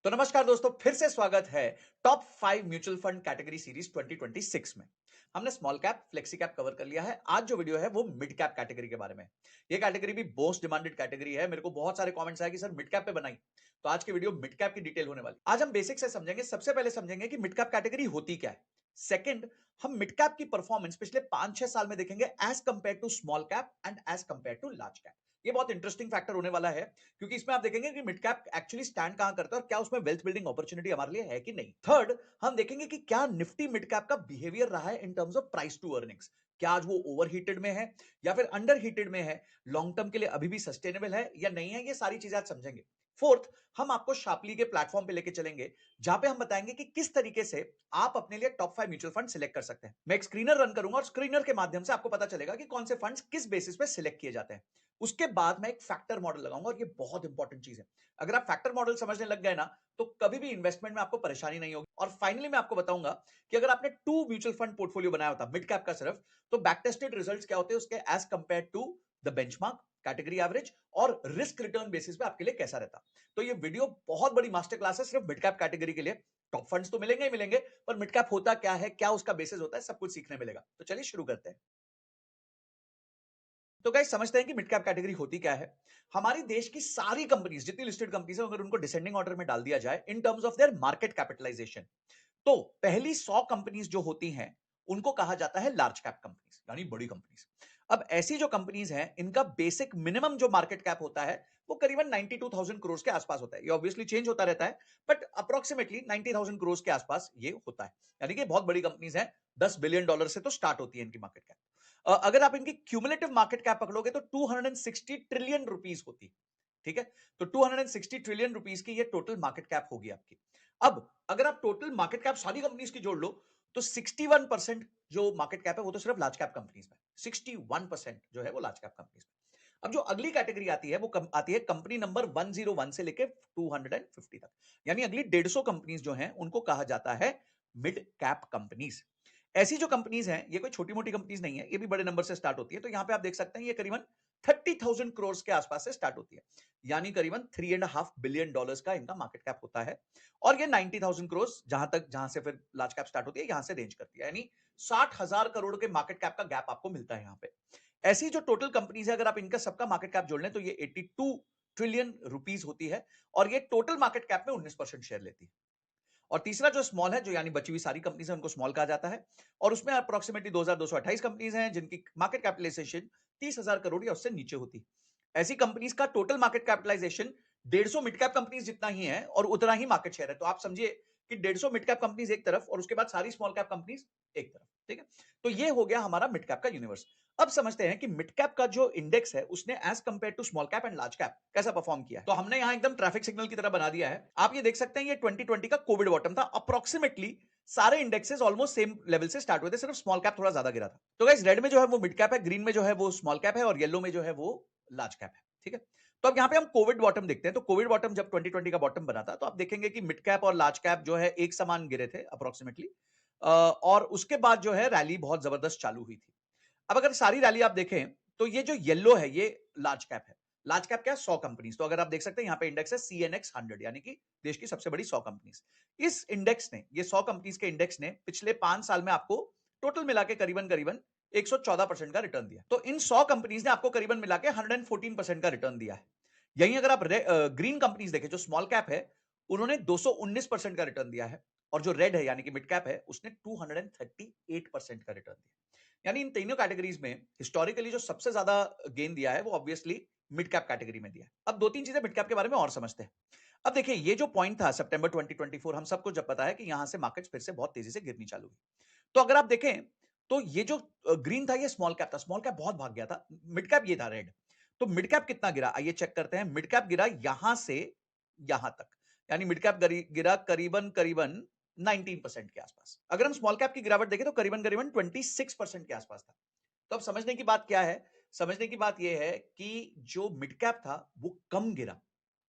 तो नमस्कार दोस्तों, फिर से स्वागत है top 5 mutual fund category series 2026 में। हमने small cap, flexi cap cover कर लिया है। आज जो वीडियो है वो मिड कैप कैटेगरी के बारे में। ये कैटेगरी भी मोस्ट डिमांडेड कैटेगरी है। मेरे को बहुत सारे कमेंट्स आए कि सर मिड कैप पे बनाई। तो आज की वीडियो मिड कैप की डिटेल होने वाली। आज हम बेसिक से समझेंगे। सबसे पहले समझेंगे कि मिड कैप कैटेगरी होती क्या है। सेकंड, हम मिड कैप की परफॉर्मेंस पिछले 5-6 साल में देखेंगे as compared to small cap and as compared to large cap. ये बहुत इंटरेस्टिंग फैक्टर होने वाला है, क्योंकि इसमें आप देखेंगे कि मिड कैप एक्चुअली स्टैंड कहां करता है और क्या उसमें वेल्थ बिल्डिंग अपॉर्चुनिटी हमारे लिए है कि नहीं। थर्ड, हम देखेंगे कि क्या निफ्टी मिड कैप का बिहेवियर रहा है in terms of price to earnings. क्या आज वो ओवर हीटेड में है या फिर अंडर हीटेड में है, लॉन्ग टर्म के लिए अभी भी सस्टेनेबल है या नहीं है, ये सारी चीजें आज समझेंगे। फोर्थ, हम आपको शार्पली के प्लेटफॉर्म पे लेके चलेंगे, जहां पे हम बताएंगे कि किस तरीके से आप अपने लिए टॉप 5 म्यूचुअल फंड सिलेक्ट कर सकते हैं। मैं एक स्क्रीनर रन करूंगा और स्क्रीनर के माध्यम से आपको पता चलेगा कि कौन से फंड्स किस बेसिस पे सिलेक्ट किए जाते हैं। उसके बाद मैं एक फैक्टर मॉडल लगाऊंगा और ये बहुत इंपॉर्टेंट चीज है। अगर आप फैक्टर मॉडल समझने लग गए ना, तो कभी भी इन्वेस्टमेंट में आपको परेशानी नहीं होगी। और फाइनली मैं आपको बताऊंगा कि अगर आपने 2 म्यूचुअल फंड पोर्टफोलियो बनाया होता मिड कैप का सिर्फ, तो बैक टेस्टेड रिजल्ट्स क्या होते हैं उसके as compared to the benchmark, category average और रिस्क रिटर्न बेसिस पे आपके लिए कैसा रहता। तो ये वीडियो बहुत बड़ी मास्टर क्लास है सिर्फ मिड कैप कैटेगरी के लिए। टॉप फंड्स तो मिलेंगे ही मिलेंगे, पर मिड कैप होता क्या है, क्या उसका बेसिस होता है, सब कुछ सीखने मिलेगा। तो चलिए शुरू करते हैं। तो गाइस समझते हैं कि मिड कैप कैटेगरी होती क्या है। हमारी देश की सारी कंपनीज, जितनी लिस्टेड कंपनीज है, अगर उनको डिसेंडिंग ऑर्डर में डाल दिया जाए in terms of their market capitalisation, तो पहली 100 कंपनीज जो होती हैं उनको कहा जाता है लार्ज कैप कंपनीज, यानी बड़ी कंपनीज। अब ऐसी जो कंपनीज हैं, इनका बेसिक मिनिमम जो मार्केट कैप होता है वो करीबन 92,000 करोड़ के आसपास होता है। ये ऑब्वियसली चेंज होता रहता है, बट अप्रोक्सीमेटली 90,000 करोड़ के आसपास ये होता है। यानी कि बहुत बड़ी कंपनीज हैं, $10 बिलियन से तो स्टार्ट होती है इनकी मार्केट कैप। अगर आप इनकी क्यूमुलेटिव मार्केट कैप पकड़ोगे तो 260 ट्रिलियन रुपीज होती है। ठीक है, तो 260 ट्रिलियन रुपीज की ये टोटल मार्केट कैप होगी आपकी। अब अगर आप टोटल मार्केट कैप सारी कंपनीज की जोड़ लो, तो 61% जो मार्केट कैप है वो तो सिर्फ लार्ज कैप कंपनीज में, 61% जो है वो लार्ज कैप कंपनीज में। अब जो अगली कैटेगरी आती है वो आती है कंपनी नंबर 101 से लेके 250 तक, यानी अगली 150 कंपनीज जो हैं उनको कहा जाता है मिड कैप कंपनीज। ऐसी जो कंपनीज हैं, ये कोई छोटी मोटी कंपनीज नहीं है, ये भी बड़े नंबर से स्टार्ट होती है। तो यहां पे आप देख सकते हैं ये करीबन 30,000 करोड़ के आसपास से स्टार्ट होती है, यानी करीबन $3.5 बिलियन का इनका मार्केट कैप होता है। और ये 90,000 करोड़ जहां से फिर लार्ज कैप स्टार्ट होती है, यहां से रेंज करती है, यानी 60,000 करोड़ के मार्केट कैप का गैप आपको मिलता है यहां पे। ऐसी जो टोटल कंपनीज है, अगर आप इनका सबका मार्केट कैप जोड़ लें तो ये 82 ट्रिलियन रुपीज होती है, और ये टोटल मार्केट कैप में 19% शेयर लेती है। और तीसरा जो स्मॉल है, जो यानी बची हुई सारी कंपनीज है, उनको स्मॉल कहा जाता है। और उसमें अप्रोक्सीमेटली 2228 कंपनीज हैं जिनकी मार्केट कैपिटलाइजेशन 30,000 करोड़ या उससे नीचे होती है। ऐसी कंपनीज का total market capitalisation 150 mid cap companies जितना ही है और उतना ही मार्केट शेयर है। तो आप समझिए कि 150 मिड कैप कंपनीज एक तरफ और उसके बाद सारी स्मॉल कैप कंपनीज एक तरफ। ठीक है, तो ये हो गया हमारा मिड कैप का यूनिवर्स। अब समझते हैं कि मिड कैप का जो इंडेक्स है उसने as compared to small cap and large cap कैसा परफॉर्म किया है। तो हमने यहां एकदम ट्रैफिक सिग्नल की तरह बना दिया है। आप ये देख सकते हैं, ये 2020 का कोविड बॉटम था। अप्रोक्सीमेटली सारे इंडेक्सेस ऑलमोस्ट सेम लेवल से स्टार्ट हुए थे, सिर्फ स्मॉल कैप थोड़ा ज्यादा गिरा था। तो गाइस, रेड में जो है वो मिड कैप है, ग्रीन में जो है वो स्मॉल कैप है और येलो में जो है वो लार्ज कैप है। ठीक है, तो अब यहाँ पे हम कोविड बॉटम देखते हैं। तो कोविड बॉटम जब 2020 का बॉटम बना था, तो आप देखेंगे कि मिड कैप और लार्ज कैप जो है एक समान गिरे थे अप्रोक्सीमेटली, और उसके बाद जो है रैली बहुत जबरदस्त चालू हुई थी। अब अगर सारी रैली आप देखें, तो ये जो येलो है ये लार्ज कैप है। लार्ज कैप क्या है? 100 कंपनीज। तो अगर आप देख सकते हैं यहाँ पे इंडेक्स है सीएनएक्स 100, यानी कि देश की सबसे बड़ी 100 कंपनीज। इस इंडेक्स ने, ये 100 कंपनीज के इंडेक्स ने पिछले 5 साल में आपको टोटल मिला के करीबन करीबन 114% का रिटर्न दिया। तो इन 100 कंपनीज ने आपको करीबन मिला के 114% का रिटर्न दिया है। यहीं अगर आप ग्रीन कंपनीज देखें, जो स्मॉल कैप है, उन्होंने 219% का रिटर्न दिया है, और जो रेड है यानी कि मिड कैप है, उसने 238% का रिटर्न दिया। यानी इन तीनों कैटेगरीज में हिस्टोरिकली जो सबसे ज्यादा गेन दिया है वो ऑब्वियसली मिड कैप कैटेगरी में दिया है। अब दो तीन चीजें मिड कैप के बारे में और समझते हैं। अब देखिए, ये जो पॉइंट था सितंबर 2024, हम सबको जब पता है कि यहां से मार्केट फिर से बहुत तेजी से गिरनी चालू हुई। तो अगर आप देखें, तो ये जो ग्रीन था ये स्मॉल कैप था, स्मॉल कैप बहुत भाग गया था। मिड कैप ये था रेड। तो मिड कैप कितना गिरा, आइए चेक करते हैं। मिड कैप गिरा यहां से यहां तक, यानी मिड कैप गिरा करीबन करीबन 19% के आसपास। अगर हम स्मॉल कैप की गिरावट देखें तो करीबन करीबन 26% के आसपास था। तो अब समझने की बात क्या है? समझने की बात यह है कि जो मिड कैप था वो कम गिरा।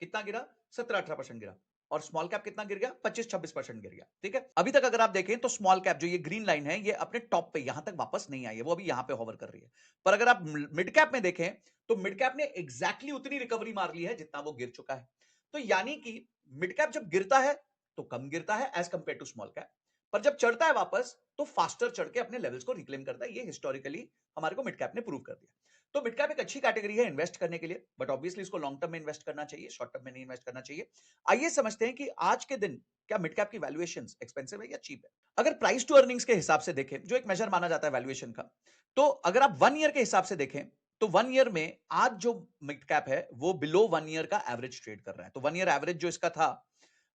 कितना गिरा? 17-18% गिरा। और स्मॉल कैप कितना गिर गया? 25-26% गिर गया। ठीक है, अभी तक अगर आप देखें तो स्मॉल कैप जो ये ग्रीन लाइन है, ये अपने टॉप पे यहां तक वापस नहीं आई है, वो अभी यहां पे होवर कर रही है। पर अगर आप मिड कैप में देखें, तो मिड कैप ने एग्जैक्टली उतनी रिकवरी मार ली है जितना वो गिर चुका है। तो यानी कि मिड कैप जब गिरता है तो कम गिरता है as compared to small cap, पर जब चढ़ता है वापस तो फास्टर चढ़ के अपने लेवल्स को रिक्लेम करता है। ये हिस्टोरिकली हमारे को मिड कैप ने प्रूव कर दिया। तो मिड कैप एक अच्छी कैटेगरी है इन्वेस्ट करने के लिए, बट ऑब्वियसली इसको लॉन्ग टर्म में इन्वेस्ट करना चाहिए, शॉर्ट टर्म में नहीं इन्वेस्ट करना चाहिए। आइए समझते हैं कि आज के दिन क्या मिड कैप की वैल्यूएशंस एक्सपेंसिव है या चीप है। अगर प्राइस टू अर्निंग्स के हिसाब से देखें, जो एक मेजर माना जाता है वैल्यूएशन का, तो अगर आप 1 ईयर के हिसाब से देखें तो 1 ईयर में आज जो मिड कैप है वो बिलो 1 ईयर का एवरेज ट्रेड कर रहा है। तो 1 ईयर एवरेज जो इसका था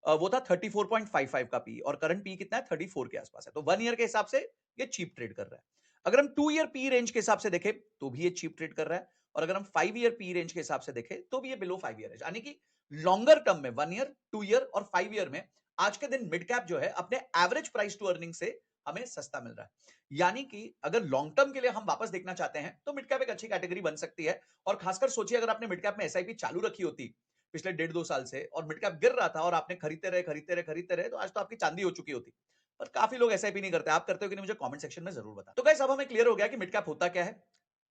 वो था 34.55 का पी, और करंट पी कितना है 34 के आसपास है। तो 1 ईयर के हिसाब से ये चीप ट्रेड कर रहा है। अगर हम 2 ईयर पी रेंज के हिसाब से देखें तो भी ये चीप ट्रेड कर रहा है, और अगर हम 5 ईयर पी रेंज के हिसाब से देखें तो भी ये बिलो 5 ईयर है। यानी कि लॉन्गर टर्म में 1 ईयर, 2 ईयर और 5 ईयर में आज के दिन मिड कैप जो है अपने एवरेज प्राइस टू अर्निंग से हमें सस्ता मिल रहा है। यानी कि अगर लॉन्ग टर्म के लिए हम वापस देखना चाहते हैं तो मिड कैप एक अच्छी कैटेगरी बन सकती है। और खासकर सोचिए अगर आपने मिड कैप में एसआईपी चालू रखी होती पिछले 1.5-2 साल से, और मिड कैप गिर रहा था और आपने खरीदते रहे तो आज तो आपकी चांदी हो चुकी होती। पर काफी लोग एसआईपी नहीं करते। आप करते हो कि नहीं मुझे कमेंट सेक्शन में जरूर बताओ। तो गाइस अब हमें क्लियर हो गया कि मिड कैप होता क्या है,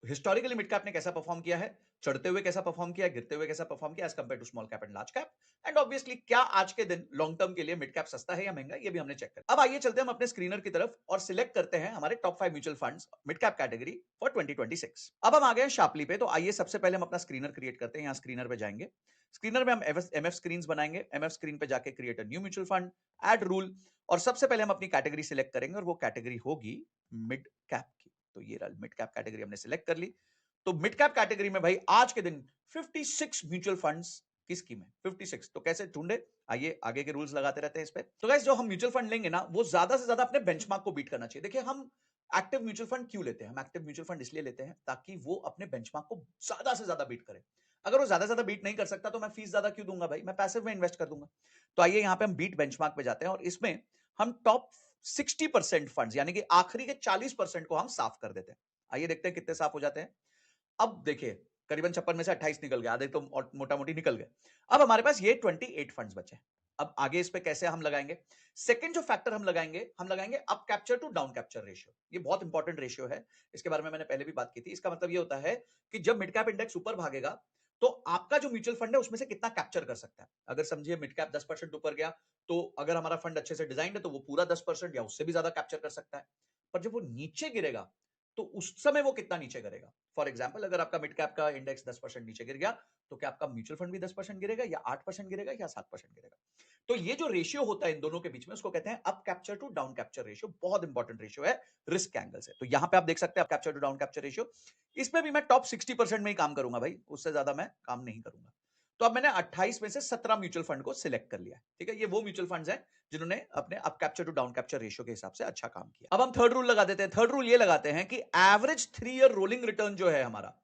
हिस्टोरिकली मिड कैप ने कैसा परफॉर्म किया है, चढ़ते हुए कैसा परफॉर्म किया, गिरते हुए कैसा परफॉर्म किया as compared to small cap and large cap, and obviously क्या आज के दिन लॉन्ग टर्म के लिए मिड कैप सस्ता है या महंगा, ये भी हमने चेक कर। अब आइए चलते हैं हम अपने स्क्रीनर की तरफ और सिलेक्ट करते हैं हमारे top 5 mutual funds mid cap category for 2026। अब हम आ गए हैं शार्पली पे, तो आइए सबसे पहले हम अपना स्क्रीनर क्रिएट करते हैं। यहाँ स्क्रीनर पे जाएंगे, स्क्रीनर में हम एमएफ स्क्रीन बनाएंगे। एमएफ स्क्रीन पे जाके create a new mutual fund, add rule, और सबसे पहले हम अपनी कैटेगरी सिलेक्ट करेंगे और वो कैटेगरी होगी मिड कैप की। तो ये मिड कैप कैटेगरी हमने सिलेक्ट कर ली। तो मिड कैप कैटेगरी में भाई आज के दिन 56 म्यूचुअल फंड्स की स्कीम है। 56 तो कैसे ढूंढे, आइए आगे के रूल्स लगाते रहते हैं इस पे। तो गाइस जो हम म्यूचुअल फंड लेंगे ना वो ज्यादा से ज्यादा अपने बेंचमार्क को बीट करना चाहिए। देखिए हम एक्टिव म्यूचुअल फंड क्यों लेते हैं, हम एक्टिव म्यूचुअल फंड इसलिए लेते हैं ताकि वो अपने बेंचमार्क को ज्यादा से ज्यादा बीट करे। अगर वो ज्यादा से ज्यादा बीट नहीं कर सकता तो मैं फीस ज्यादा क्यों दूंगा भाई, मैं पैसिव में इन्वेस्ट कर दूंगा। तो आइए यहाँ पे हम बीट बेंचमार्क पे जाते हैं और इसमें हम टॉप 60% फंड्स यानी कि आखिरी के 40% को हम साफ कर देते हैं। आइए देखते हैं कितने साफ हो जाते हैं। अब देखिए करीबन 56 में से 28 निकल गए, आधे तो मोटा मोटी निकल गए। अब हमारे पास ये 28 फंड्स बचे। अब आगे इस पे कैसे हम लगाएंगे, सेकंड जो फैक्टर हम लगाएंगे up capture to down capture ratio. ये बहुत इंपॉर्टेंट रेशियो है, इसके बारे में मैंने पहले भी बात की थी। इसका मतलब ये होता है कि जब मिड कैप इंडेक्स ऊपर भागेगा तो आपका जो म्यूचुअल फंड है उसमें से कितना कैप्चर कर सकता है। अगर समझिए मिड कैप 10% ऊपर गया तो अगर हमारा फंड अच्छे से डिजाइन है तो वो पूरा 10% या उससे भी ज्यादा कैप्चर कर सकता है। पर जब वो नीचे गिरेगा तो उस समय वो कितना नीचे करेगा। फॉर एग्जाम्पल अगर आपका मिड कैप का इंडेक्स 10% नीचे गिर गया तो क्या आपका म्यूचुअल फंड भी 10% गिरेगा या 8% गिरेगा या 7% गिरेगा। तो ये जो रेशियो होता है इन दोनों के बीच में उसको कहते हैं up capture to down capture ratio. बहुत इंपॉर्टेंट रेशियो है रिस्क एंगल से। तो यहां पे आप देख सकते हैं up capture to down capture ratio. इसमें भी मैं टॉप 60% में ही काम करूंगा भाई, उससे ज्यादा मैं काम नहीं करूंगा। तो अब मैंने 28 में से 17 म्यूचुअल फंड को सिलेक्ट कर लिया। ठीक है, ये वो म्यूचुअल फंड्स हैं जिन्होंने अपने up capture to down capture ratio के हिसाब से अच्छा काम किया। अब हम थर्ड रूल लगा देते हैं। थर्ड रूल ये लगाते हैं कि एवरेज 3 ईयर रोलिंग रिटर्न जो है हमारा,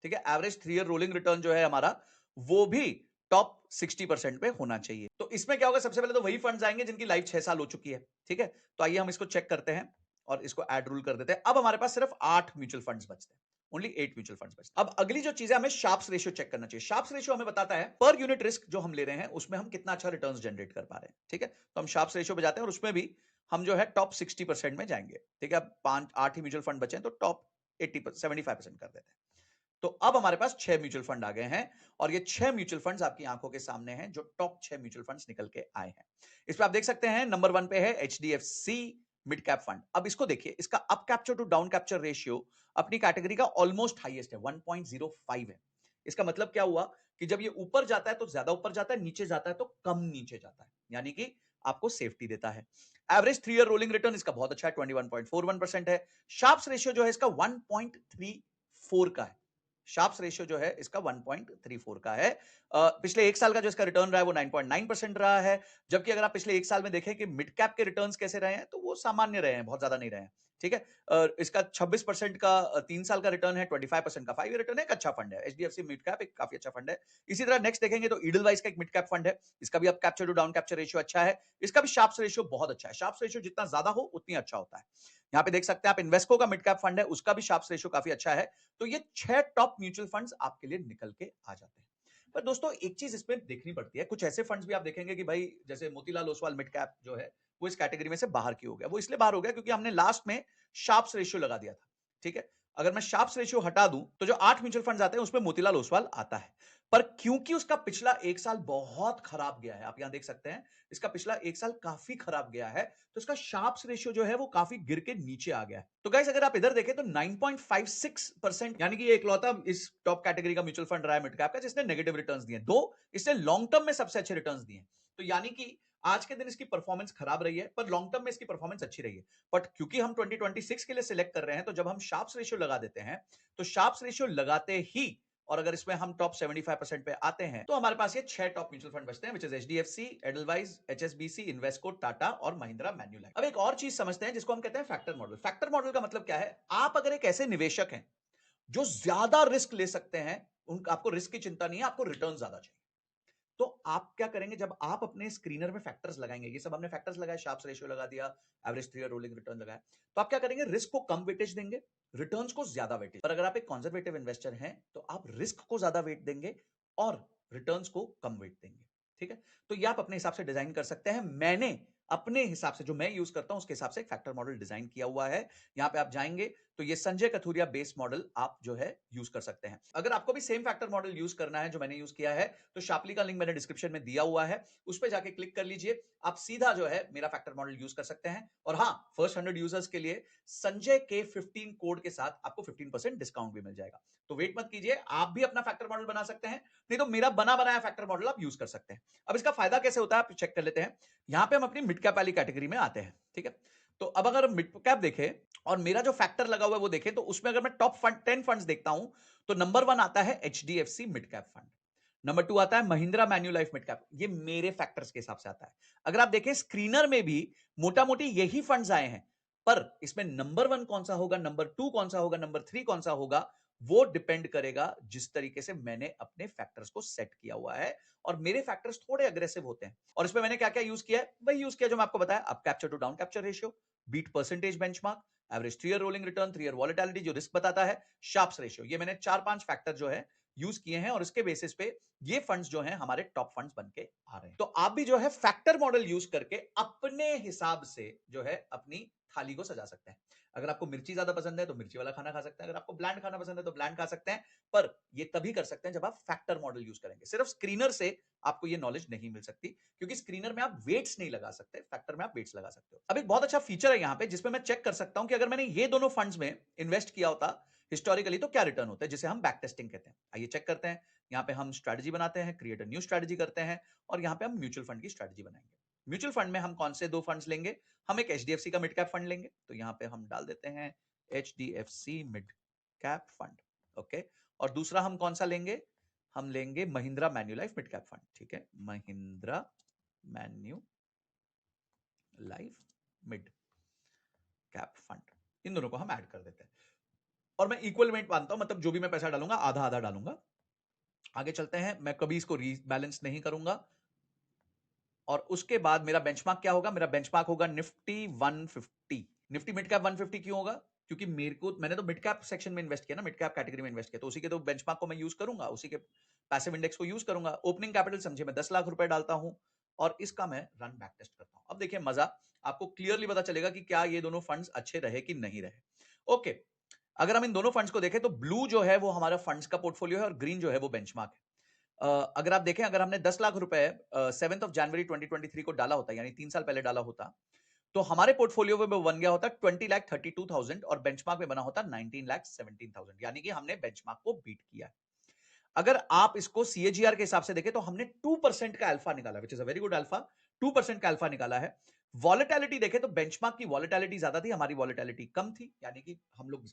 ठीक है, एवरेज 3 ईयर रोलिंग रिटर्न जो है हमारा वो भी टॉप 60% पे होना चाहिए। तो इसमें क्या होगा, सबसे पहले तो वही फंड्स आएंगे जिनकी लाइफ 6 साल हो चुकी है। ठीक है, तो आइए हम इसको चेक करते हैं और इसको ऐड रूल कर देते हैं। अब हमारे पास सिर्फ 8 म्यूचुअल फंड्स बचते हैं, ओनली 8 म्यूचुअल फंड्स बचते हैं। अब अगली जो चीज है, हमें शार्प्स रेशियो चेक करना चाहिए। शार्प्स रेशियो हमें बताता है पर यूनिट रिस्क जो हम ले रहे हैं उसमें हम कितना अच्छा रिटर्न्स जनरेट कर पा रहे हैं। ठीक है, तो हम शार्प्स रेशियो पे जाते हैं और उसमें भी हम जो है टॉप 60% में जाएंगे। ठीक है, अब 8 ही म्यूचुअल फंड बचे हैं तो टॉप 75% कर देते हैं। तो अब हमारे पास 6 म्यूचुअल फंड आ गए हैं और ये 6 म्यूचुअल फंड्स आपकी आंखों के सामने हैं जो टॉप 6 म्यूचुअल फंड्स निकल के आए हैं। इस पे आप देख सकते हैं नंबर 1 पे है एचडीएफसी मिड कैप फंड। अब इसको देखिए, इसका up capture to down capture ratio अपनी कैटेगरी का ऑलमोस्ट हाईएस्ट है, 1.05 है। इसका मतलब क्या हुआ कि जब ये ऊपर जाता है तो ज्यादा ऊपर जाता है, नीचे जाता है तो कम नीचे जाता है, यानी कि आपको सेफ्टी देता है। एवरेज 3 ईयर रोलिंग रिटर्न इसका बहुत अच्छा है, 21.41% है। शार्प्स रेशियो जो है इसका 1.34 का है। शार्प्स रेशियो जो है इसका 1.34 का है। पिछले 1 साल का जो इसका रिटर्न रहा है वो 9.9% रहा है। जबकि अगर आप पिछले 1 साल में देखें कि मिड कैप के रिटर्न्स कैसे रहे हैं तो वो सामान्य रहे हैं, बहुत ज्यादा नहीं रहे हैं। ठीक है, इसका 26% का 3 साल का रिटर्न है, 25% का 5 ईयर रिटर्न है। एक अच्छा फंड है एचडीएफसी मिड कैप, एक काफी अच्छा फंड है। इसी तरह नेक्स्ट देखेंगे तो ईडलवाइज का एक मिड कैप फंड है, इसका भी up capture to down capture ratio अच्छा है। इसका भी शार्प्स रेशियो बहुत अच्छा है। शार्प्स रेशियो जितना ज्यादा हो उतनी अच्छा होता है। यहाँ पे देख सकते हैं आप इन्वेस्को का मिड कैप फंड है, उसका भी शार्प्स रेशियो काफी अच्छा है। तो ये 6 टॉप म्यूचुअल फंड्स आपके लिए निकल के आ जाते हैं। पर दोस्तों एक चीज इसमें देखनी पड़ती है, कुछ ऐसे फंड्स भी आप देखेंगे कि भाई जैसे मोतीलाल ओसवाल मिड कैप जो है वो इस कैटेगरी में से बाहर क्यों हो गया। वो इसलिए बाहर हो गया क्योंकि हमने लास्ट में शार्प्स रेशियो लगा दिया था। ठीक है, अगर मैं शार्प्स रेशियो हटा दूं तो जो 8 म्यूचुअल फंड्स आते हैं उसमें मोतीलाल ओसवाल आता है। पर क्योंकि उसका पिछला 1 साल बहुत खराब गया है, आप यहां देख सकते हैं, इसका पिछला 1 साल काफी खराब गया है, तो इसका शार्प्स रेशियो जो है वो काफी गिर के नीचे आ गया है। तो गाइस अगर आप इधर देखें तो 9.56%, यानी कि ये इकलौता इस टॉप कैटेगरी का म्यूचुअल फंड रहा है मिड कैप का जिसने नेगेटिव रिटर्न्स दिए, दो इसने लॉन्ग टर्म में सबसे अच्छे रिटर्न्स दिए। तो यानी कि आज के दिन इसकी परफॉर्मेंस खराब रही है, पर लॉन्ग टर्म में इसकी परफॉर्मेंस अच्छी रही है। बट क्योंकि हम 2026 के लिए सिलेक्ट कर रहे हैं, तो जब हम शार्प्स रेशियो लगा देते हैं, तो शार्प्स रेशियो लगाते ही, और अगर इसमें हम टॉप 75% पे आते हैं, तो हमारे पास ये 6 टॉप म्यूचुअल फंड बचते हैं, which is HDFC, Edelweiss, HSBC, Invesco, Tata और महिंद्रा मैन्युलाइफ। अब एक और चीज समझते हैं जिसको हम कहते हैं फैक्टर मॉडल। फैक्टर मॉडल का मतलब क्या है? आप अगर एक ऐसे निवेशक हैं जो ज्यादा रिस्क ले सकते हैं, आपको रिस्क की चिंता नहीं है, आपको रिटर्न ज्यादा चाहिए, तो आप क्या करेंगे? जब आप अपने स्क्रीनर में फैक्टर्स लगाएंगे, ये सब हमने फैक्टर्स लगाए, शार्प्स रेशियो लगा दिया, एवरेज 3 ईयर रोलिंग रिटर्न लगाया, तो आप क्या करेंगे? रिस्क को कम वेटेज देंगे, रिटर्न्स को ज्यादा वेटेज। पर अगर आप एक कंजर्वेटिव इन्वेस्टर हैं, तो आप रिस्क को ज्यादा वेट देंगे और रिटर्न्स को कम वेट देंगे। ठीक है? तो ये आप अपने हिसाब से डिजाइन कर सकते हैं। मैंने अपने हिसाब से, जो मैं यूज करता हूं उसके हिसाब से एक फैक्टर मॉडल डिजाइन किया हुआ है। यहां पे आप जाएंगे तो ये संजय कथुरिया बेस मॉडल आप जो है यूज कर सकते हैं। अगर आपको भी सेम फैक्टर मॉडल यूज करना है जो मैंने यूज किया है, तो शार्पली का लिंक मैंने डिस्क्रिप्शन में दिया हुआ है, उस पर जाके क्लिक कर लीजिए। आप सीधा जो है मेरा फैक्टर मॉडल यूज कर सकते हैं। और हाँ, फर्स्ट 100 यूजर्स के लिए संजय के 15 कोड के साथ आपको 15% डिस्काउंट भी मिल जाएगा। तो वेट मत कीजिए, आप भी अपना फैक्टर मॉडल बना सकते हैं, नहीं तो मेरा बना बनाया फैक्टर मॉडल आप यूज कर सकते हैं। अब इसका फायदा कैसे होता है आप चेक कर लेते हैं। यहां पे हम अपनी मिड कैप वाली कैटेगरी में आते हैं। ठीक है? तो अब अगर मिड कैप देखें और मेरा जो फैक्टर लगा हुआ है वो देखें, तो उसमें अगर मैं टॉप 10 फंड्स देखता हूं, तो नंबर 1 आता है HDFC mid cap fund, number 2 आता है महिंद्रा मैन्युलाइफ मिड कैप। ये मेरे फैक्टर्स के हिसाब से आता है। अगर आप देखें स्क्रीनर में भी मोटा मोटी यही फंड्स आए हैं, पर इसमें नंबर 1 कौन सा होगा, नंबर 2 कौन सा होगा, नंबर 3 कौन सा होगा, वो डिपेंड करेगा जिस तरीके से मैंने अपने फैक्टर्स को सेट किया हुआ है। और मेरे फैक्टर्स थोड़े अग्रेसिव होते हैं, और इसमें मैंने क्या क्या यूज किया है, वही यूज किया जो मैं आपको बताया। Up capture to down capture ratio, beat percentage benchmark, average 3 year rolling return, 3 year volatility जो रिस्क बताता है, शार्प्स रेशियो। ये मैंने 4-5 फैक्टर जो है यूज किए हैं, और इसके बेसिस पे ये फंड्स जो हैं हमारे टॉप फंड्स बन के आ रहे हैं। तो आप भी जो है फैक्टर मॉडल यूज करके अपने हिसाब से जो है अपनी थाली को सजा सकते हैं। अगर आपको मिर्ची ज्यादा पसंद है तो मिर्ची वाला खाना खा सकते हैं, अगर आपको ब्लैंड खाना पसंद है तो ब्लैंड खा सकते हैं। पर ये तभी कर सकते हैं जब आप फैक्टर मॉडल यूज करेंगे। सिर्फ स्क्रीनर से आपको ये नॉलेज नहीं मिल सकती, क्योंकि स्क्रीनर में आप वेट्स नहीं लगा सकते, फैक्टर में आप वेट्स लगा सकते हो। अब एक बहुत अच्छा फीचर है यहाँ पे जिसमें मैं चेक कर सकता हूं कि अगर मैंने ये दोनों फंड्स में इन्वेस्ट किया होता हिस्टोरिकली तो क्या रिटर्न होता है, जिसे हम बैक टेस्टिंग कहते हैं। आइए चेक करते हैं। यहाँ पे हम स्ट्रेटजी बनाते हैं, क्रिएट अ न्यू स्ट्रेटजी करते हैं, और यहाँ पे हम म्यूचुअल फंड की स्ट्रेटजी बनाएंगे। म्यूचुअल फंड में हम कौन से दो फंड्स लेंगे? हम एक एचडीएफसी का मिड कैप फंड लेंगे, तो यहाँ पे हम डाल देते हैं HDFC mid cap fund. Okay, और दूसरा हम कौन सा लेंगे? हम लेंगे Mahindra Manulife mid cap fund. ठीक है, Mahindra Manulife mid cap fund, इन दोनों को हम ऐड कर देते हैं, और मैं इक्वल वेट मानता हूं, मतलब जो भी मैं पैसा डालूंगा आधा आधा डालूंगा। आगे चलते हैं, मैं कभी इसको रीबैलेंस नहीं करूंगा। और उसके बाद मेरा बेंचमार्क क्या होगा? मेरा बेंचमार्क होगा निफ्टी 150। निफ्टी मिड कैप 150 क्यों होगा? क्योंकि मैंने तो मिड कैप सेक्शन में इन्वेस्ट किया ना, मिड कैप कैटेगरी में इन्वेस्ट किया, तो उसी के तो बेंचमार्क को मैं यूज करूंगा, उसी के पैसिव इंडेक्स को यूज करूंगा। ओपनिंग कैपिटल समझे मैं 10 लाख रुपए डालता हूं, और इसका मैं रन बैक टेस्ट करता हूं। अब देखिए मजा, आपको क्लियरली पता चलेगा कि क्या ये दोनों फंड्स अच्छे रहे कि नहीं रहे। ओके, अगर हम इन दोनों फंड्स को देखें तो ब्लू जो है वो हमारा फंड्स का पोर्टफोलियो है, और ग्रीन जो है वो बेंचमार्क है। अगर आप देखें, अगर हमने 10 लाख रुपए 7th ऑफ जनवरी 2023 को डाला होता, यानी 3 साल पहले डाला होता, तो हमारे पोर्टफोलियो में वो बन गया होता 20,32,000, और बेंचमार्क में बना होता 19,17,000, यानी कि हमने बेंचमार्क को बीट किया है। अगर आप इसको सीएजीआर के हिसाब से देखें तो हमने 2% का अल्फा निकाला, which is a very good alpha. 2% का अल्फा निकाला है। वॉलेटिलिटी देखें तो बेंचमार्क की वॉलेटिलिटी ज्यादा थी, हमारी वॉलेटिलिटी कम थी, यानी कि हम लोग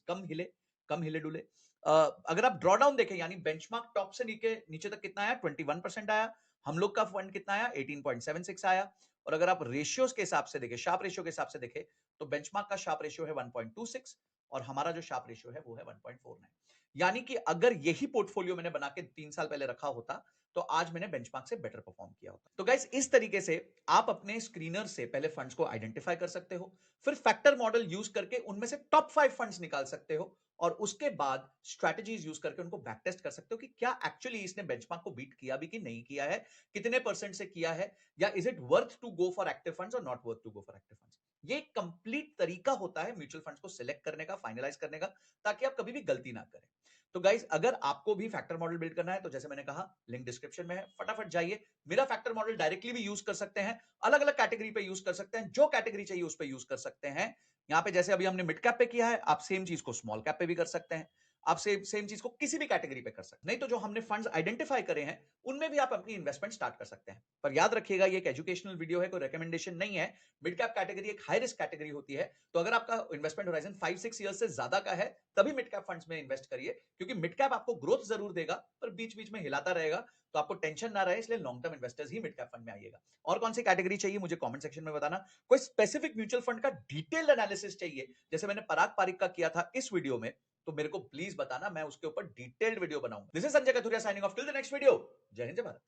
कम हिले डुले। अगर आप ड्रॉ डाउन देखें, यानी बेंचमार्क टॉप से नीचे तक कितना आया? 21% आया। हम लोग का फंड कितना आया? 18.76 आया। और अगर आप रेशियोज के हिसाब से देखें, शार्प रेशियो के हिसाब से देखें, तो बेंचमार्क का शार्प रेशियो है 1.26, और हमारा जो शार्प रेशियो है वो है 1.49। यानी कि अगर यही पोर्टफोलियो मैंने बना के 3 साल पहले रखा होता, तो आज मैंने बेंचमार्क से बेटर परफॉर्म किया होता। तो गाइस, इस तरीके से आप अपने स्क्रीनर से पहले फंड्स को आइडेंटिफाई कर सकते हो, फिर फैक्टर मॉडल यूज करके उनमें से टॉप 5 फंड्स निकाल सकते हो, और उसके बाद स्ट्रैटेजीज यूज करके उनको बैक टेस्ट कर सकते हो कि क्या एक्चुअली इसने बेंचमार्क को बीट किया भी कि नहीं किया है, कितने परसेंट से किया है, या is it worth to go for active funds और not worth to go for active funds. ये एक कंप्लीट तरीका होता है म्यूचुअल फंड्स को सिलेक्ट करने का, फाइनलाइज करने का, ताकि आप कभी भी गलती ना करें। तो गाइस, अगर आपको भी फैक्टर मॉडल बिल्ड करना है तो जैसे मैंने कहा, लिंक डिस्क्रिप्शन में है, फटाफट जाइए। मेरा फैक्टर मॉडल डायरेक्टली भी यूज कर सकते हैं, अलग अलग कैटेगरी पे यूज कर सकते हैं, जो कैटेगरी चाहिए उस पे यूज कर सकते हैं। यहां पे जैसे अभी हमने मिड कैप पे किया है, आप सेम चीज को स्मॉल कैप पे भी कर सकते हैं। आप सेम चीज को किसी भी कैटेगरी पे कर सकते हैं। नहीं तो जो हमने फंड्स आइडेंटिफाई करे हैं, उनमें भी आप अपनी इन्वेस्टमेंट स्टार्ट कर सकते हैं। पर याद रखिएगा, ये एक एजुकेशनल वीडियो है, कोई रिकमेंडेशन नहीं है। मिड कैप कैटेगरी एक हाई रिस्क कैटेगरी होती है, तो अगर आपका इन्वेस्टमेंट होराइजन 5-6 ईयर्स से ज्यादा का है, तभी मिड कैप फंड्स में इन्वेस्ट करिए, क्योंकि मिड कैप आपको ग्रोथ जरूर देगा, पर बीच बीच में हिलाता रहेगा, तो आपको टेंशन ना रहे, इसलिए लॉन्ग टर्म इन्वेस्टर्स ही मिड कैप फंड में आइएगा। और कौन सी कैटेगरी चाहिए मुझे कमेंट सेक्शन में बताना। कोई स्पेसिफिक म्यूचुअल फंड का डिटेल्ड एनालिसिस चाहिए, जैसे मैंने पराग पारिक का किया था इस वीडियो में, तो मेरे को प्लीज बताना, मैं उसके ऊपर डिटेल्ड वीडियो बनाऊंगा। This is Sanjay Kathuria signing off till the next video. जय हिंद, जय भारत।